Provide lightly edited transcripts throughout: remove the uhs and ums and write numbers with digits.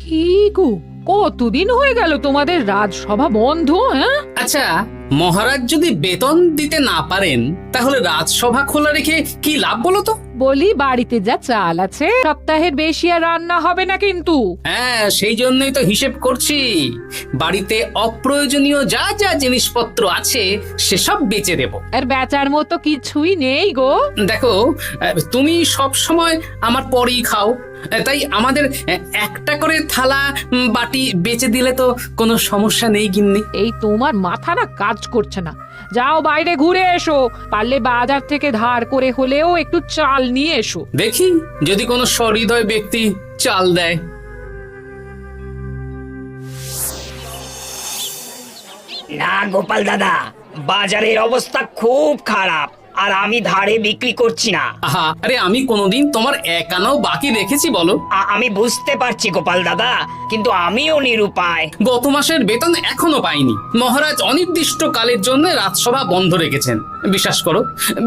কি গো, কতদিন হয়ে গেল তোমাদের রাজসভা বন্ধ? হ্যাঁ, আচ্ছা, মহারাজ যদি বেতন দিতে না পারেন তাহলে রাজসভা খোলা রেখে কি লাভ বলো তো? বলি বাড়িতে যা চাল আছে সপ্তাহের বেশি আর রান্না হবে না কিন্তু। হ্যাঁ, সেই জন্যই তো হিসেব করছি। বাড়িতে অপ্রয়োজনীয় যা যা জিনিসপত্র আছে সেসব বেচে দেব। আর বেচার মতো কিছুই নেই গো। দেখো, তুমি সব সময় আমার পরেই খাও, তাই আমাদের একটা করে থালা বাটি বেচে দিলে তো কোনো সমস্যা নেই গিন্নি। এই তোমার মাথা না কাজ করছে না। যাও বাইরে ঘুরে এসো, পারলে বাজার থেকে ধার করে হলেও একটু চাল নিয়ে এসো। দেখি যদি কোনো সহৃদয় ব্যক্তি চাল দেয়। না গোপাল দাদা, বাজারের অবস্থা খুব খারাপ, আর আমি ধারে বিক্রি করছি না। আহা, আরে আমি কোনোদিন তোমার একানাও বাকি রেখেছি বলো? আমি বুঝতে পারছি গোপাল দাদা, কিন্তু আমিও নিরুপায়। গত মাসের বেতন এখনো পাইনি। মহারাজ অনির্দিষ্ট কালের জন্য রাজসভা বন্ধ রেখেছেন। বিশ্বাস করো,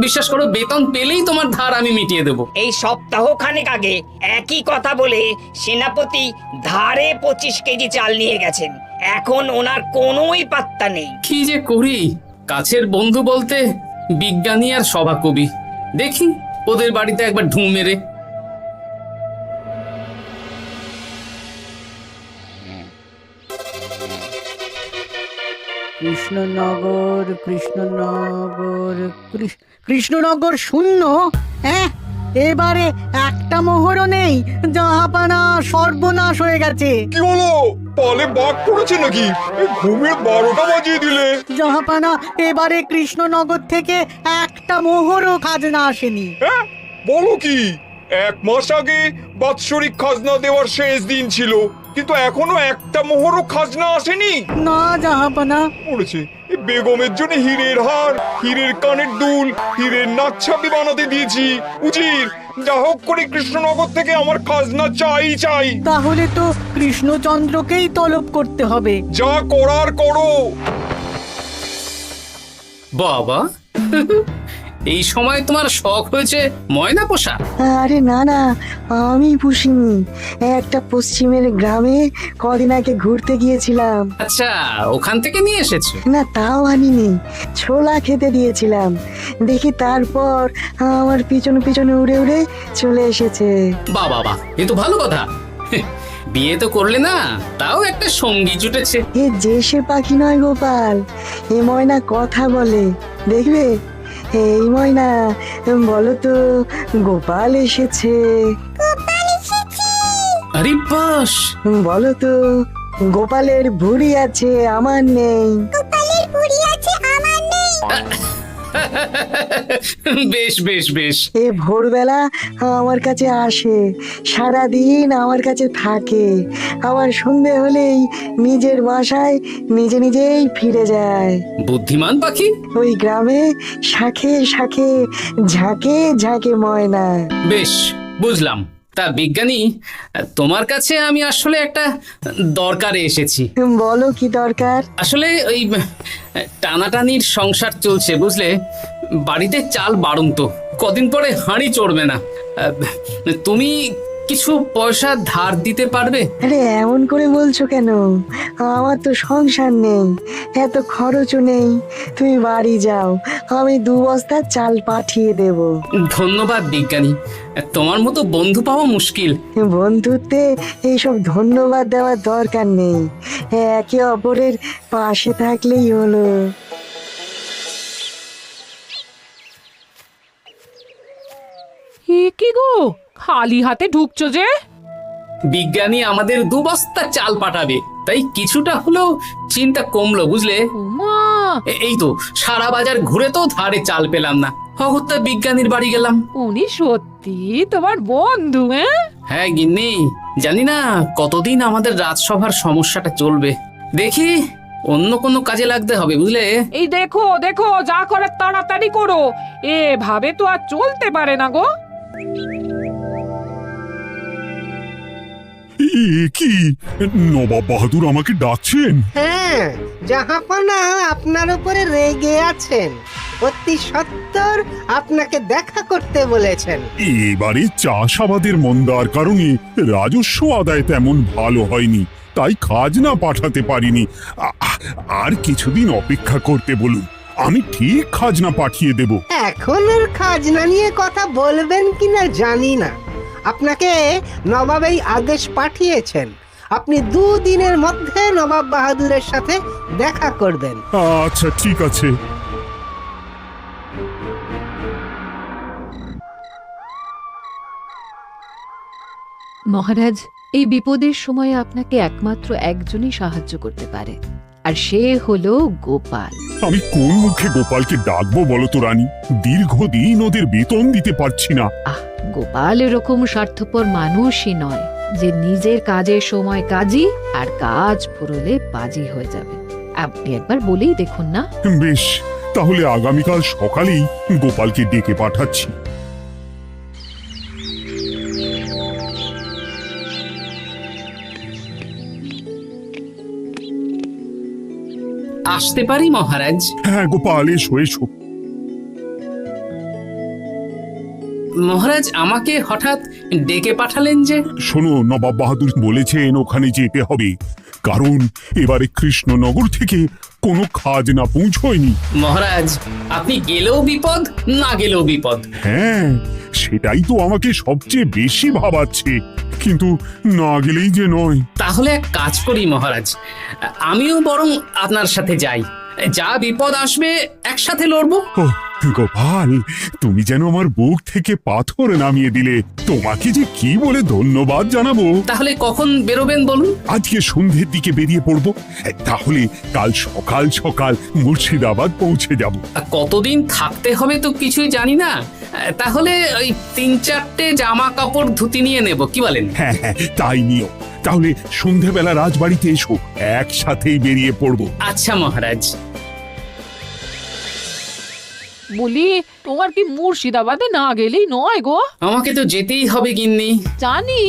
বিশ্বাস করো, বেতন পেলেই তোমার ধার আমি মিটিয়ে দেব। এই সপ্তাহ খানেক আগে একই কথা বলে সেনাপতি ধারে 25 কেজি চাল নিয়ে গেছেন। এখন ওনার কোনোই পাত্তা নেই। কি যে করি, কাছের বন্ধু বলতে বিজ্ঞানী আর সভাকবি। দেখি ওদের বাড়িতে একবার ঢুঁ মেরে। কৃষ্ণনগর কৃষ্ণনগর কৃষ্ণনগর শূন্য। হ্যাঁ, এবারে একটা মোহরও নেই। জাহাপানা সর্বনাশ হয়ে গেছে। কি হলো? পালে বাঘ পড়েছে নাকি? এই ঘুমের 12টা বাজিয়ে দিলে। জাহাপানা, এবারে কৃষ্ণনগর থেকে একটা মোহরও খাজনা আসেনি। হ্যাঁ, বলো কি? 1 মাস আগে বাৎসরিক খাজনা দেওয়ার শেষ দিন ছিল, কিন্তু এখনো একটা মোহরও খাজনা আসেনি। না জাহাপানা। পড়েছে এই বেগমের জন্য হীরের হার, হীরের কানের দুল, হীরের নাকছাবি বানাতে দিয়েছি। উজির, যা হোক করে কৃষ্ণনগর থেকে আমার খাজনা চাই চাই। তাহলে তো কৃষ্ণচন্দ্রকেই তলব করতে হবে। যা করার করো। বাবা, এই সময় তোমার শখ হয়েছে ময়না পোষা? আরে না না, আমি পুষিনি। একটা পশ্চিমের গ্রামে কদিন আগে ঘুরতে গিয়েছিলাম। আচ্ছা, ওখান থেকে নিয়ে এসেছো? না, তাও আনিনি, ছোলা খেতে দিয়েছিলাম। দেখি তারপর আমার পিছনে পিছনে উড়ে উড়ে চলে এসেছে। বাহ বাহ বাহ, এ তো ভালো কথা। বিয়ে তো করলে না, তাও একটা সঙ্গী জুটেছে। এ যে সে পাখি নয় গোপাল, এ ময়না কথা বলে, দেখবে। এই ময়না, বলো তো গোপাল এসেছে। আরে বাস, বলো তো গোপালের ভুঁড়ি আছে আমার নেই। বেশ বেশ বেশ। এ ভোরবেলা আমার কাছে আসে, সারাদিন আমার কাছে থাকে, আবার সন্ধে হলেই নিজের বাসায় নিজে নিজেই ফিরে যায়। বুদ্ধিমান পাখি। ওই গ্রামে শাখে শাখে ঝাঁকে ঝাঁকে ময়না। বেশ, বুঝলাম। তা বিজ্ঞানী, তোমার কাছে আমি আসলে একটা দরকারে এসেছি। বলো কি দরকার? আসলে ওই টানাটানির সংসার চলছে, বুঝলে। বাড়িতে চাল বাড়ন্ত, কদিন পরে হাঁড়ি চড়বে না। তুমি কিছু পয়সা ধার দিতে পারবে? আরে এমন করে বলছো কেন? আমার তো সংসার নেই, এত খরচও নেই। তুমি বাড়ি যাও, আমি 2 বস্তা চাল পাঠিয়ে দেব। ধন্যবাদ বিজ্ঞানী, তোমার মতো বন্ধু পাওয়া মুশকিল। বন্ধুত্বে এইসব ধন্যবাদ দেওয়ার দরকার নেই, একে অপরের পাশে থাকলেই হলো। এ কি গো, খালি হাতে ঢুকছো যে? বিজ্ঞানী আমাদের 2 বস্তা চাল পাঠাবে, তাই কিছুটা হলেও চিন্তা কমলো, বুঝলে। ওমা, এই তো সারা বাজার ঘুরে তো ধারে চাল পেলাম না, অগত্যা বিজ্ঞানীর বাড়ি গেলাম। উনি সত্যি তোমার বন্ধু? হ্যাঁ গিন্নি, জানি না কতদিন আমাদের রাজসভার সমস্যাটা চলবে। দেখি অন্য কোনো কাজে লাগতে হবে, বুঝলে। এই দেখো দেখো, যা করার তাড়াতাড়ি করো, এভাবে তো আর চলতে পারে না গো। কি নবাব বাহাদুর আমাকে ডাকছেন? হ্যাঁ, জাহাপনা আপনার উপরে রেগে আছেন। অতি সত্বর আপনাকে দেখা করতে বলেছেন। এবারে চাষাবাদের মন্দার কারণে রাজস্ব আদায় তেমন ভালো হয়নি, তাই খাজনা পাঠাতে পারিনি। আর কিছুদিন অপেক্ষা করতে বলুন, আমি ঠিক খাজনা পাঠিয়ে দেব। এখন আর খাজনা নিয়ে কথা বলবেন কিনা জানি না। আপনাকে নবাব এই আদেশ পাঠিয়েছেন, আপনি 2 দিনের মধ্যে নবাব বাহাদুরের সাথে দেখা করবেন। আচ্ছা ঠিক আছে। মহারাজ, এই বিপদের সময়ে আপনাকে একমাত্র একজনই সাহায্য করতে পারে, আর সে হলো গোপাল। আমি কোন মুখে গোপালকে ডাকবো বলো তো রানী? দীর্ঘদিন ওদের বেতন দিতে পারছি না। গোপাল এরকম স্বার্থপর মানুষই নয় যে নিজের কাজের সময় কাজী আর কাজ ফুরলে বাজি হয়ে যাবে। আপনি একবার বলেই দেখুন না। বেশ, তাহলে আগামীকাল সকালেই গোপালকে ডেকে পাঠাচ্ছি। আসতে পারি মহারাজ? হ্যাঁ গোপাল, এসো এসো। মহারাজ আমাকে হঠাৎ ডেকে পাঠালেন যে? শোনো, নবাব বাহাদুর বলেছেন ওখানে যেতে হবে, কারণ এবারে কৃষ্ণনগর থেকে কোনো খাজনা পৌঁছয়নি। মহারাজ, আপনি গেলেও বিপদ, না গেলেও বিপদ। হ্যাঁ, সেটাই তো আমাকে সবচেয়ে বেশি ভাবাচ্ছে, কিন্তু না গেলেই যে নয়। তাহলে এক কাজ করি মহারাজ, আমিও বরং আপনার সাথে যাই। যা বিপদ আসবে একসাথে লড়বো। ও গোপাল, তুমি যেন আমার বুক থেকে পাথর নামিয়ে দিলে। তোমাকে যে কি বলে ধন্যবাদ জানাবো। তাহলে কখন বেরোবেন বলুন? আজকে সন্ধ্যের দিকে বেরিয়ে পড়বো, তাহলে কাল সকাল সকাল মুর্শিদাবাদ পৌঁছে যাব। কতদিন থাকতে হবে তো কিছুই জানি না, তাহলে ওই 3-4টে জামা কাপড় ধুতি নিয়ে নেব, কি বলেন? হ্যাঁ হ্যাঁ, তাই নিও। তাহলে সন্ধ্যাবেলা রাজবাড়িতে এসো, একসাথেই বেরিয়ে পড়বো। আচ্ছা মহারাজ। বলি, তোমার কি মুর্শিদাবাদে না গেলেই নয় গো? আমাকে তো যেতেই হবে গিন্নি। জানি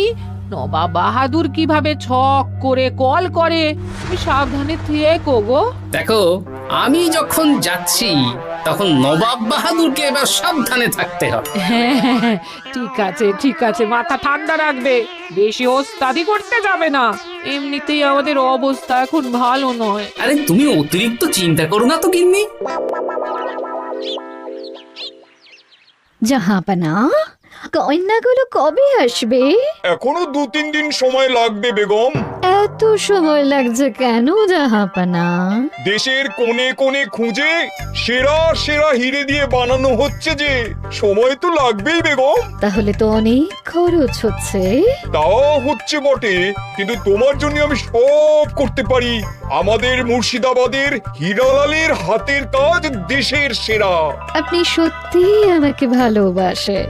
নবাব বাহাদুর কিভাবে ছক করে কল করে, তুমি সাবধানে থেকো গো। দেখো, আমি যখন যাচ্ছি তখন নবাব বাহাদুরকে এবার সাবধানে থাকতে হবে। হ্যাঁ, ঠিক আছে ঠিক আছে, মাথা ঠান্ডা রাখবে, বেশি ওস্তাদি করতে যাবে না। এমনিতেই আমাদের অবস্থা এখন ভালো নয়। আরে তুমি অতিরিক্ত চিন্তা করো না তো গিন্নি। জাহাপানা, কন্যাগুলো কবে আসবে? এখনো 2-3 দিন সময় লাগবে বেগম। এত সময় লাগছে কেন জাহাপানা? দেশের কোণে কোণে খুঁজে সেরা সেরা হিরে দিয়ে বানানো হচ্ছে যে, সময় তো লাগবেই বেগম। তাহলে তো অনেক খরচ হচ্ছে। তাও হচ্ছে বটে, কিন্তু তোমার জন্য আমি সব করতে পারি। আমাদের মুর্শিদাবাদের হীরালালের হাতের কাজ দেশের সেরা। আপনি সত্যি আমাকে ভালোবাসেন,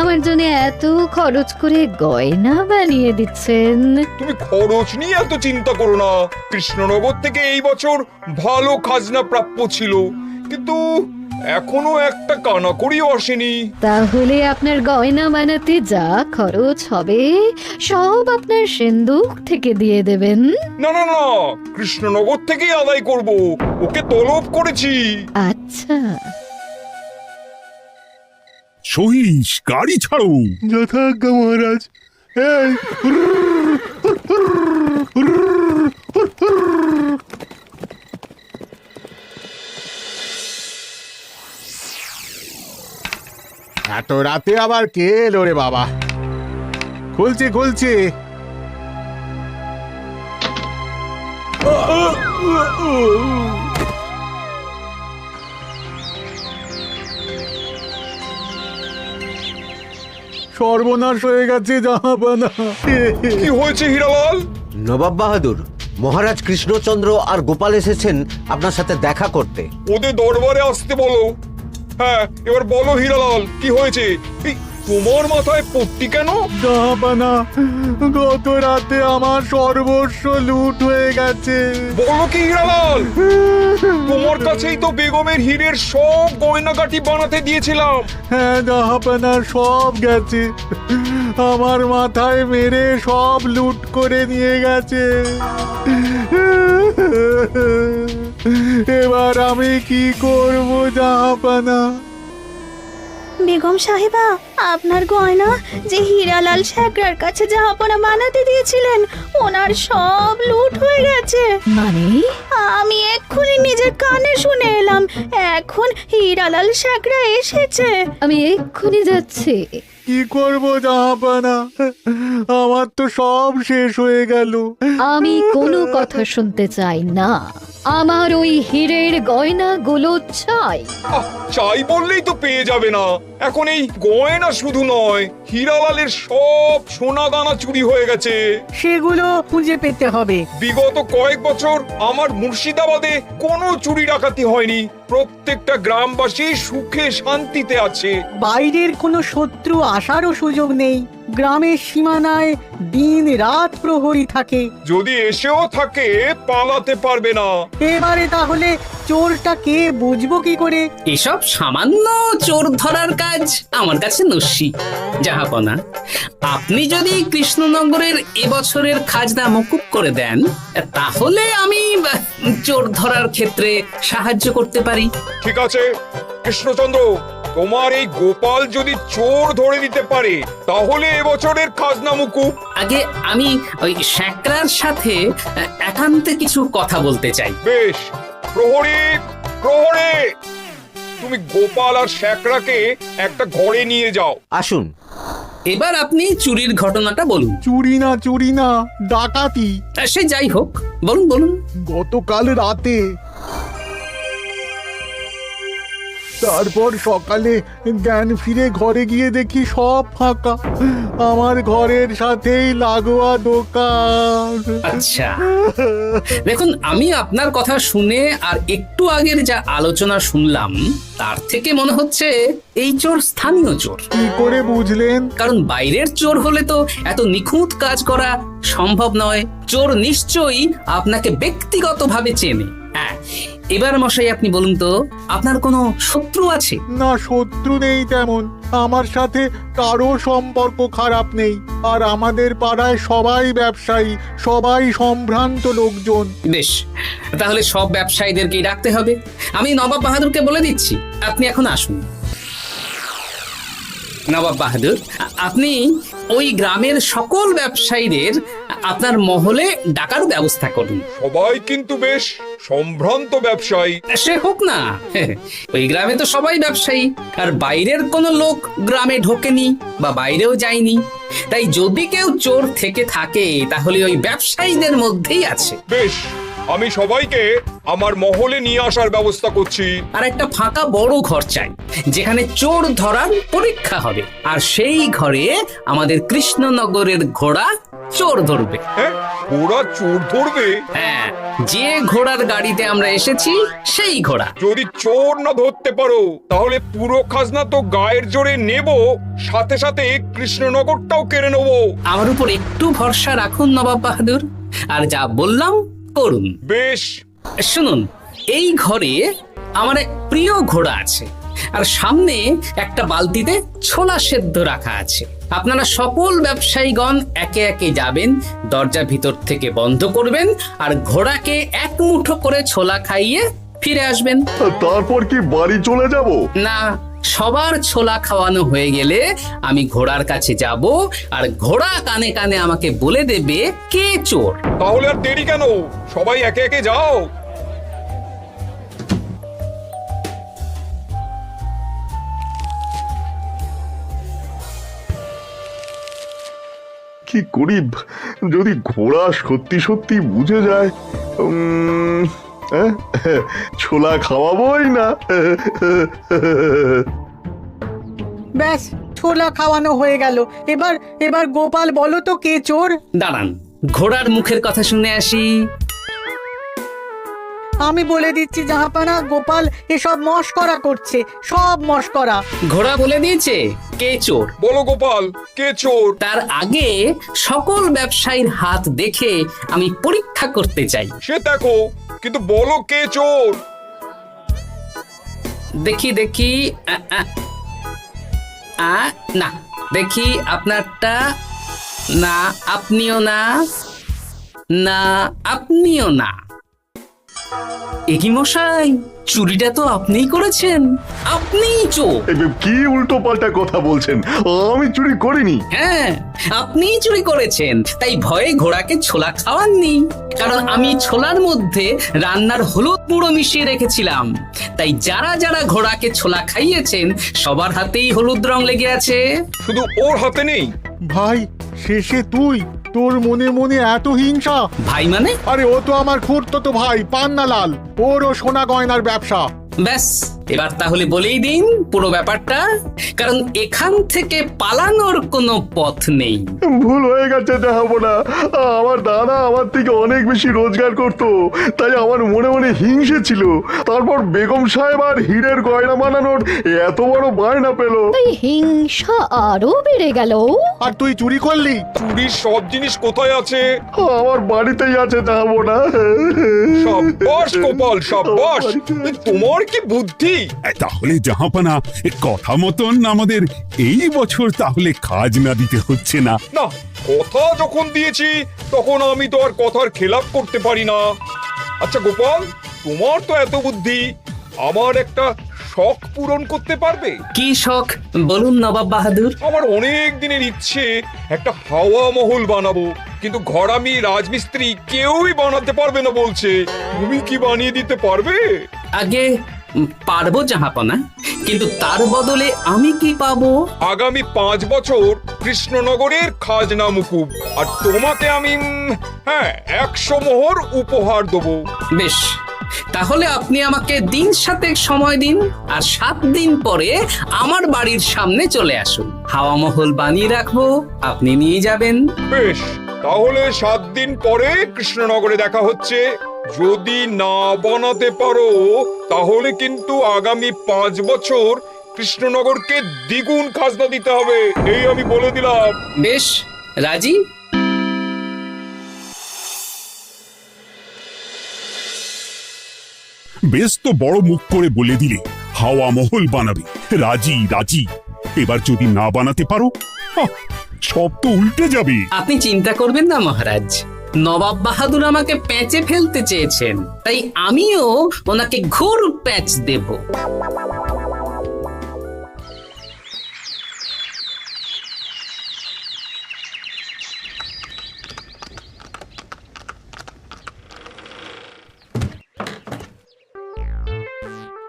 আমার জন্য এত খরচ করে গয়না বানিয়ে দিচ্ছেন। তুমি খরচ নিয়ে এত চিন্তা করো না। কৃষ্ণনগর থেকে এই বছর ভালো খাজনা প্রাপ্য ছিল, কিন্তু এখনো একটা কানাকড়িও আসেনি। তাহলে আপনার গয়না বানাতে যা খরচ হবে সব আপনার সিন্দুক থেকে দিয়ে দেবেন। না না না, কৃষ্ণনগর থেকেই আদায় করব, ওকে তলব করেছি। আচ্ছা, সহিস, গাড়ি ছাড়ো। যথাজ্ঞা মহারাজ। এই এত রাতে আবার কে এলো রে বাবা? খুলছি খুলছি। সর্বনাশ হয়ে গেছে জাহাপানা। কি হয়েছে হীরালাল? নবাব বাহাদুর, মহারাজ কৃষ্ণচন্দ্র আর গোপাল এসেছেন আপনার সাথে দেখা করতে। ওদের দরবারে আসতে বলো। হ্যাঁ, এবার বলো হীরালাল, কি হয়েছে? এই, তোমার মাথায় পট্টি কেন? জাহাপানা, গত রাতে আমার সর্বস্ব লুট হয়ে গেছে। বলো কি হীরালাল? তোমার কাছেই তো বেগমের হীরের সব গয়নাগাটি বানাতে দিয়েছিলাম। হ্যাঁ জাহাপানা, সব গেছে। আমার মাথায় মেরে সব লুট করে নিয়ে গেছে। এবার আমি কি করব জাহাপানা? বেগম সাহেবা, আপনার গয়না যে হীরালাল শেখরার কাছে জাহাপনা বানাতে দিয়েছিলেন, ওনার সব লুট হয়ে গেছে। মানে? আমি এক্ষুনি নিজের কানে শুনে এলাম, এখন হীরালাল শেখরা এসেছে। আমি এক্ষুনি যাচ্ছি। কি করব জাহাপানা? আমার তো সব শেষ হয়ে গেল। আমি কোনো কথা শুনতে চাই না, আমার ওই হীরের গয়নাগুলো চাই। চাই বললেই তো পেয়ে যাবে না। এখন এই গয়না শুধু নয়, হীরালালের সব সোনা দানা চুরি হয়ে গেছে। সেগুলো খুঁজে পেতে হবে। বিগত কয়েক বছর আমার মুর্শিদাবাদে কোনো চুরি ডাকাতি হয়নি। প্রত্যেকটা গ্রামবাসী সুখে শান্তিতে আছে। বাইরের কোনো শত্রু আসারও সুযোগ নেই। গ্রামের সীমানায় দিন রাত প্রহরী থাকে। যদি এসেও থাকে পালাতে পারবে না। এবারে তাহলে চোরটা কে বুঝবো কি করে? এসব সামান্য চোর ধরার কাজ আমার কাছে নস্যি। জাহাপনা, আপনি যদি কৃষ্ণনগরের এবছরের খাজনা মকুব করে দেন, তাহলে আমি চোর ধরার ক্ষেত্রে সাহায্য করতে পারি। ঠিক আছে কৃষ্ণচন্দ্র, তোমার এই গোপাল যদি চোর ধরে দিতে পারে তাহলে এবছরের খাজনা মুকুব। আগে আমি ওই শেখরার সাথে একান্তে কিছু কথা বলতে চাই। বেশ, প্রহরী প্রহরী, তুমি গোপাল আর শেখরাকে একটা ঘরে নিয়ে যাও। আসুন। এবার আপনি চুরির ঘটনাটা বলুন। চুরি না, ডাকাতি। সে যাই হোক, বলুন বলুন। গতকাল রাতে, তারপর সকালে জ্ঞান ফিরে ঘরে গিয়ে দেখি সব ফাঁকা। আমার ঘরের সাথেই লাগোয়া দোকান। আচ্ছা, দেখুন, আমি আপনার কথা শুনে আর একটু আগের যা আলোচনা শুনলাম, তার থেকে মনে হচ্ছে এই চোর স্থানীয় চোর। কি করে বুঝলেন? কারণ বাইরের চোর হলে তো এত নিখুঁত কাজ করা সম্ভব নয়। চোর নিশ্চয়ই আপনাকে ব্যক্তিগতভাবে চেনে। হ্যাঁ, এবার মশাই আপনি বলুন তো, আপনার কোনো শত্রু আছে? না, শত্রু নেই তেমন। আমার সাথে কারো সম্পর্ক খারাপ নেই। আর আমাদের পাড়ায় সবাই ব্যবসায়ী, সবাই সম্ভ্রান্ত লোকজন। বেশ, তাহলে সব ব্যবসায়ীদেরকেই ডাকতে হবে। আমি নবাব বাহাদুরকে বলে দিচ্ছি, আপনি এখন আসুন। নবাব বাহাদুর, আপনি ওই গ্রামের সকল ব্যবসায়ীদের আপনার মহলে ডাকার ব্যবস্থা করুন। সবাই কিন্তু বেশ সম্ভ্রান্ত ব্যবসায়ী। সে হোক না, ওই গ্রামে তো সবাই ব্যবসায়ী, আর বাইরের কোনো লোক গ্রামে ঢোকেনি বা বাইরেও যায়নি। তাই যদি কেউ চোর থেকে থাকে তাহলে ওই ব্যবসায়ীদের মধ্যেই আছে। বেশ, আমি সবাইকে আমার মহলে নিয়ে আসার ব্যবস্থা করছি। আর একটা ফাঁকা বড় ঘর চাই, যেখানে চোর ধরার পরীক্ষা হবে। আর সেই ঘরে আমাদের কৃষ্ণনগরের ঘোড়া চোর ধরবে। হ্যাঁ, ঘোড়া চোর ধরবে? হ্যাঁ, যে ঘোড়ার গাড়িতে আমরা এসেছি সেই ঘোড়া। যদি চোর না ধরতে পারো তাহলে পুরো খাজনা তো গায়ের জোরে নেব, সাথে সাথে কৃষ্ণনগরটাও কেড়ে নেব। আমার উপর একটু ভরসা রাখুন নবাব বাহাদুর, আর যা বললাম করুন। বেশ, শুনুন, এই ঘরে আমার এক প্রিয় ঘোড়া আছে, আর সামনে একটা বালতিতে ছোলা সেদ্ধ রাখা আছে। আপনারা সকল ব্যবসায়ীগণ একে একে যাবেন, দরজা ভিতর থেকে বন্ধ করবেন, আর ঘোড়াকে এক মুঠো করে ছোলা খাইয়ে ফিরে আসবেন। তারপর কি বাড়ি চলে যাব? না, সবার ছোলা খাওয়ানো হয়ে গেলে আমি ঘোড়ার কাছে যাব, আর ঘোড়া কানে কানে আমাকে বলে দেবে কে চোর। তাহলে আর দেরি কেন, সবাই একে একে যাও। কি করি যদি ঘোড়া সত্যি সত্যি বুঝে যায়? ছোলা খাওয়াবোই না। ব্যাস, ছোলা খাওয়ানো হয়ে গেল। এবার এবার গোপাল বলো তো কে চোর? দাঁড়ান, ঘোড়ার মুখের কথা শুনে আসি। আমি বলে দিচ্ছি জাহাপানা, গোপাল এসব মশকরা করছে, সব মশকরা। ঘোড়া বলে দিয়েছে কে চোর। বলো গোপাল, কে চোর? তার আগে সকল ব্যবসায়ীর হাত দেখে আমি পরীক্ষা করতে চাই। সে দেখো, কিন্তু বলো কে চোর? দেখি দেখি, না, দেখি আপনারটা। না, আপনিও না। না, আপনিও না। একি মশাই, চুরিটা তো আপনিই করেছেন, আপনিই চোর। কি উল্টো পাল্টা কথা বলছেন? আমি চুরি করিনি। হ্যাঁ, আপনিই চুরি করেছেন, তাই ভয়ে ঘোড়াকে ছোলা খাওয়াননি। কারণ আমি ছোলার মধ্যে রান্নার হলুদ গুঁড়ো মিশিয়ে রেখেছিলাম, তাই যারা যারা ঘোড়াকে ছোলা খাইয়েছেন সবার হাতেই হলুদ রং লেগে আছে। শুধু ওর হাতে নেই। ভাই, শেষে তুই? তোর মনে মনে এত হিংসা? ভাই মানে? আরে ও তো আমার খুড়তো ভাই পান্নালাল, ওরও সোনা গয়নার ব্যবসা। ব্যাস, এবার তাহলে বলেই দিন পুরো ব্যাপারটা, কারণ এখান থেকে পালানোর কোনো পথ নেই। ভুল হয়ে গেছে জাহাপনা, আমার দাদা আমার থেকে অনেক বেশি রোজগার করত, তাই আমার মনে মনে হিংসে ছিল। তারপর বেগম সাহেব আর হীরের গয়না বানানোর এত বড় বায়না পেল, তাই হিংসা আরো বেড়ে গেল। আর তুই চুরি করলি? চুরির সব জিনিস কোথায় আছে? আমার বাড়িতেই আছে জাহাপনা। সাব্বাস গোপাল, সাব্বাস, তোমার কি বুদ্ধি! তাহলে জাহাপানা, কথা মতন আমাদের এই বছর তাহলে খাজনা দিতে হচ্ছে না। না, কথা যখন দিয়েছি তখন আমি তো আর কথার খেলাপ করতে পারি না। আচ্ছা গোপাল, তোমার তো এত বুদ্ধি, আমার একটা শখ পূরণ করতে পারবে? কি শখ বলুন নবাব বাহাদুর। আমার অনেক দিনের ইচ্ছে একটা হাওয়া মহল বানাবো, কিন্তু ঘরামি রাজমিস্ত্রি কেউই বানাতে পারবে না বলছে। তুমি কি বানিয়ে দিতে পারবে? আগে পারবো জাহাপনা, কিন্তু তার বদলে আমি কি পাবো? আগামী 5 বছর কৃষ্ণনগরের খাজনা মুকুব, আর তোমাকে আমি 100 মোহর উপহার দেবো। বেশ, তাহলে আপনি আমাকে দিন 7 সময় দিন, আর 7 দিন পরে আমার বাড়ির সামনে চলে আসুন। হাওয়া মহল বানিয়ে রাখবো, আপনি নিয়ে যাবেন। বেশ, তাহলে 7 দিন পরে কৃষ্ণনগরে দেখা হচ্ছে। যদি না বানাতে পারো তাহলে কিন্তু আগামী 5 বছর কৃষ্ণনগরকে দ্বিগুণ খাজনা দিতে হবে, এই আমি বলে দিলাম। বেশ, রাজি। বেশ তো বড় মুখ করে বলে দিলে হাওয়া মহল বানাবে। রাজি রাজি। এবার যদি না বানাতে পারো, সব তো উল্টে যাবে। আপনি চিন্তা করবেন না মহারাজ, নবাব বাহাদুর আমাকে প্যাঁচে ফেলতে চেয়েছেন, তাই আমিও ওনাকে ঘোর প্যাঁচ দেব।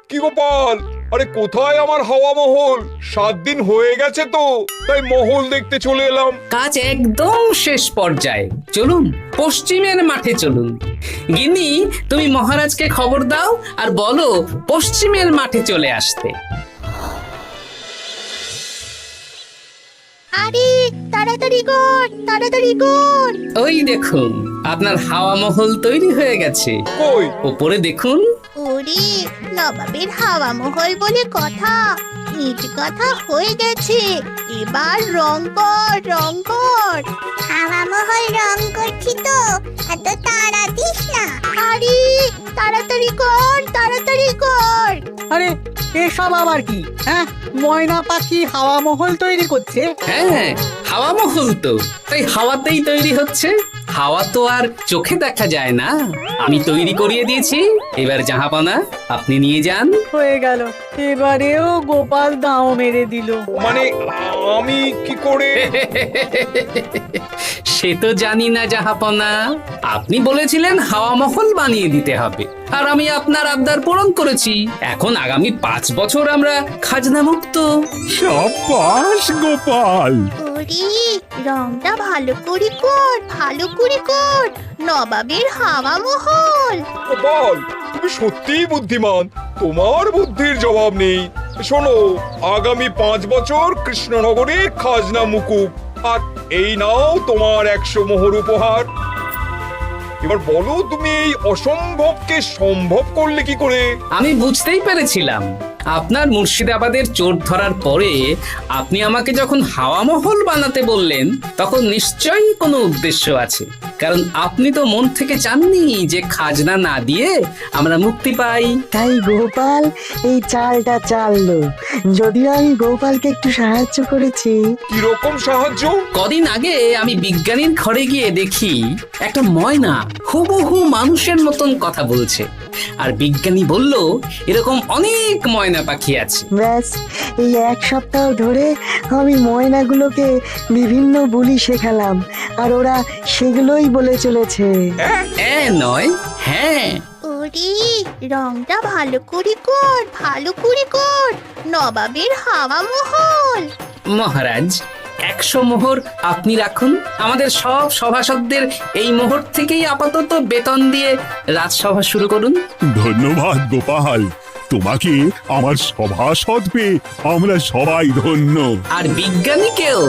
কি গোপাল, আরে কোথায় আমার হাওয়া মহল? 7 দিন হয়ে গেছে তো, তাই মহল দেখতে চলে এলাম। কাজ একদম শেষ পর্যায়ে, চলুন পশ্চিমের মাঠে চলুন। গিন্নি, তুমি মহারাজকে খবর দাও আর বলো পশ্চিমের মাঠে চলে আসতে। আরে তাড়াতাড়ি কর, তাড়াতাড়ি কর। ওই দেখুন, আপনার হাওয়া মহল তৈরি হয়ে গেছে। কই? উপরে দেখুন। ওরে, নবাবের হাওয়া মহল বলে কথা, ইট কথা হয়ে গেছে। এবার রং কর, রং কর। হাওয়া মহল রং করছি তো, এত তাড়া দিস না। আরে তাড়াতাড়ি কর, তাড়াতাড়ি কর। আরে এসব আবার কি? ময়না পাখি হাওয়া মহল তৈরি করছে? হ্যাঁ, হাওয়া মহল তো, তাই হাওয়াতেই তৈরি হচ্ছে। হাওয়া তো আর চোখে দেখা যায় না, আমি তৈরি করিয়ে দিয়েছি। এবার জাহাপানা, আপনি নিয়ে যান। হয়ে গেল, এবারেও গোপাল দাও মেরে দিল। মানে আমি কি করে? সে তো জানি না জাহাপনা, আপনি বলেছিলেন হাওয়া মহল বানিয়ে দিতে হবে, আর আমি আপনার আবদার পূরণ করেছি। এখন আগামী 5 বছর আমরা খাজনা মুক্ত। সাব্বাস গোপাল। ওরে, রংটা ভালো করে কর, ভালো করে কর। নবাবের হাওয়া মহল। গোপাল, তুমি সত্যিই বুদ্ধিমান, তোমার বুদ্ধির জবাব নেই। শোনো, আগামী 5 বছর কৃষ্ণনগরের খাজনা মুকুব, আর এই নাও তোমার 100 মোহর উপহার। এবার বলো, তুমি এই অসম্ভবকে সম্ভব করলে কি করে? আমি বুঝতেই পেরেছিলাম, আপনার মুর্শিদাবাদের চোর ধরার পরে আপনি আমাকে যখন হাওয়া মহল বানাতে বললেন, তখন নিশ্চয়ই কোনো উদ্দেশ্য আছে। কারণ আপনি তো মন থেকে চাননি যে খাজনা না দিয়ে আমরা মুক্তি পাই। তাই গোপাল এই চালটা চাললো। যদিও আমি গোপালকে একটু সাহায্য করেছি। কিরকম সাহায্য? কদিন আগে আমি বিজ্ঞানীর ঘরে গিয়ে দেখি একটা ময়না হুবহু মানুষের মতন কথা বলছে। আর বিজ্ঞানী বলল এরকম অনেক ময়না পাখি আছে। ব্যাস এই এক সপ্তাহ ধরে আমি ময়নাগুলোকে বিভিন্ন বুলি শেখালাম, আর ওরা সেগুলোই বলে চলেছে। নয়, হ্যাঁ। ওরে রংটা ভালো করে কর, ভালো করে কর, নবাবের হাওয়া মহল। মহারাজ, 100 মোহর আপনি রাখুন। আমাদের সব সভাসদদের এই মোহর থেকেই আপাতত বেতন দিয়ে রাজসভা শুরু করুন। ধন্যবাদ গোপাল, তোমাকে আমার সভাসদ পেয়ে আমরা সবাই ধন্য। আর বিজ্ঞানীকেও।